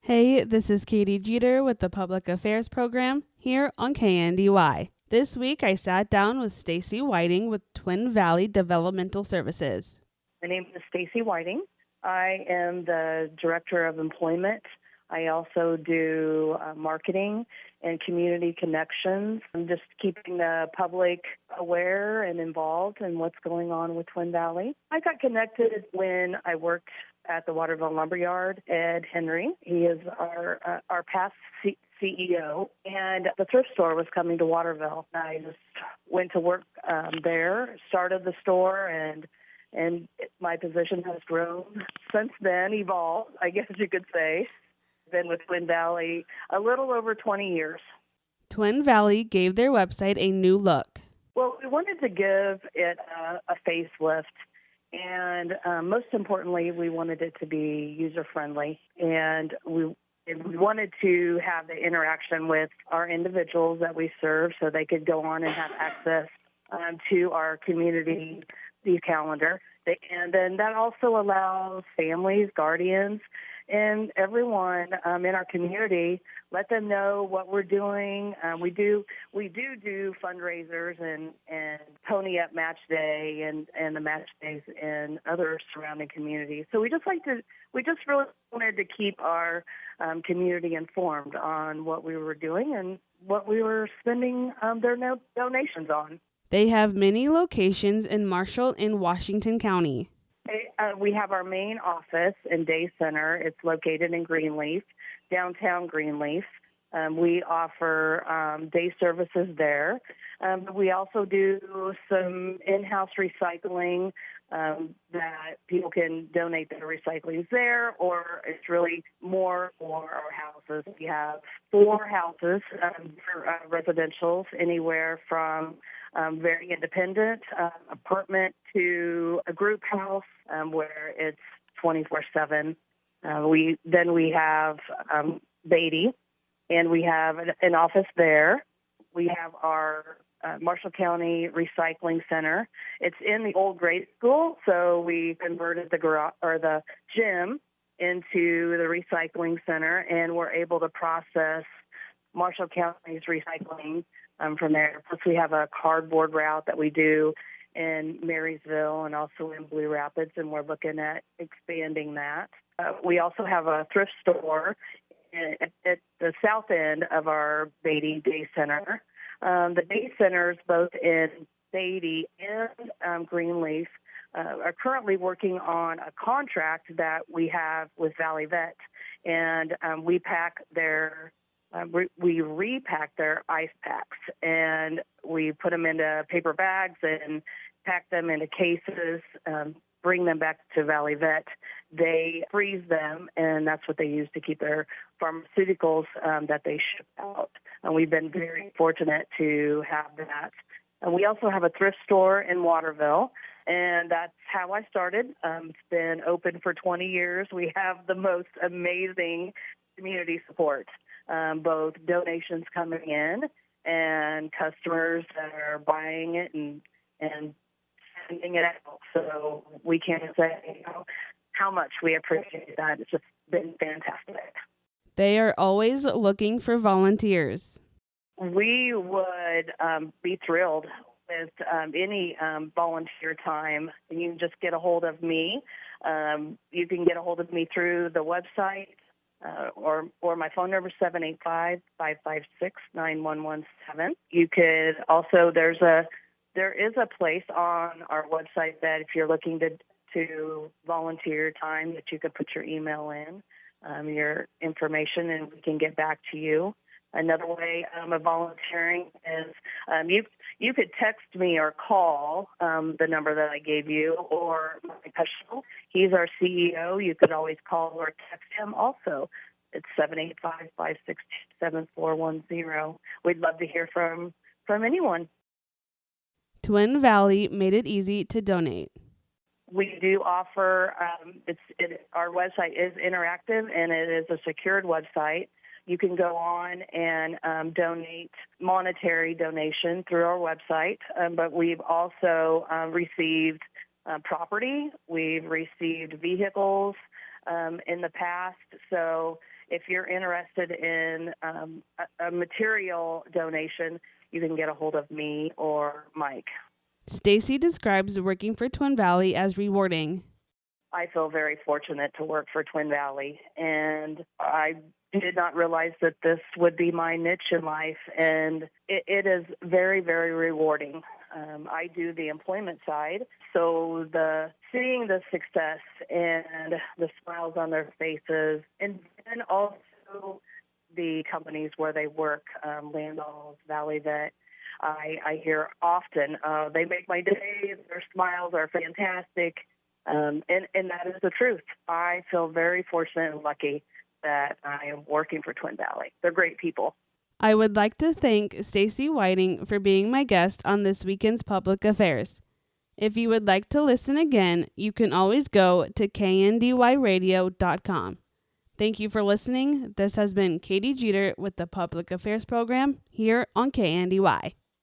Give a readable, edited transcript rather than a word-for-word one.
Hey, this is Katie Jeter with the Public Affairs Program here on KNDY. This week I sat down with Stacey Whiting with Twin Valley Developmental Services. My name is Stacey Whiting. I am the Director of Employment. I also do marketing and community connections. I'm just keeping the public aware and involved in what's going on with Twin Valley. I got connected when I worked at the Waterville Lumberyard. Ed Henry, he is our past CEO, and the thrift store was coming to Waterville. I just went to work there, started the store, and my position has grown since then, evolved, I guess you could say. Been with Twin Valley a little over 20 years. Twin Valley gave their website a new look. Well, we wanted to give it a facelift, and most importantly, we wanted it to be user-friendly, and we wanted to have the interaction with our individuals that we serve so they could go on and have access to our community calendar. And then that also allows families, guardians, and everyone in our community, let them know what we're doing. We do fundraisers and Pony Up Match Day and the match days in other surrounding communities. So we just really wanted to keep our community informed on what we were doing and what we were spending their donations on. They have many locations in Marshall and Washington County. We have our main office in Day Center. It's located in Greenleaf, downtown Greenleaf. We offer day services there. We also do some in-house recycling that people can donate their recycling there, or it's really more for our houses. We have 4 houses for residentials, anywhere from very independent apartment to a group house where it's 24/7. We have Beatty, and we have an office there. We have our Marshall County Recycling Center. It's in the old grade school, so we converted the gym into the recycling center, and we're able to process Marshall County's recycling from there. Plus, we have a cardboard route that we do in Marysville and also in Blue Rapids, and we're looking at expanding that. We also have a thrift store at the south end of our Beatty Day Center. The day centers, both in Beatty and Greenleaf, are currently working on a contract that we have with Valley Vet, and we repack their ice packs, and we put them into paper bags and pack them into cases, bring them back to Valley Vet. They freeze them, and that's what they use to keep their pharmaceuticals that they ship out. And we've been very fortunate to have that. And we also have a thrift store in Waterville, and that's how I started. It's been open for 20 years. We have the most amazing community support, both donations coming in and customers that are buying it and sending it out. So we can't say how much we appreciate that. It's just been fantastic. They are always looking for volunteers. We would be thrilled with any volunteer time. You can just get a hold of me. You can get a hold of me through the website or my phone number, 785-556-9117. You could also, there is a place on our website that if you're looking to volunteer time, that you could put your email in, your information, and we can get back to you. Another way of volunteering is you could text me or call the number that I gave you, or my personal. He's our CEO. You could always call or text him also. It's 785-562-7410. We'd love to hear from anyone. Twin Valley made it easy to donate. We do offer, our website is interactive, and it is a secured website. You can go on and donate monetary donation through our website, but we've also received property. We've received vehicles in the past. So if you're interested in a material donation, you can get a hold of me or Mike. Stacey describes working for Twin Valley as rewarding. I feel very fortunate to work for Twin Valley, and I did not realize that this would be my niche in life, and it is very, very rewarding. I do the employment side, so seeing the success and the smiles on their faces, and then also the companies where they work, Landalls, Valley Vet, I hear often, they make my day, their smiles are fantastic, and that is the truth. I feel very fortunate and lucky that I am working for Twin Valley. They're great people. I would like to thank Stacey Whiting for being my guest on this weekend's Public Affairs. If you would like to listen again, you can always go to kndyradio.com. Thank you for listening. This has been Katie Jeter with the Public Affairs Program here on KNDY.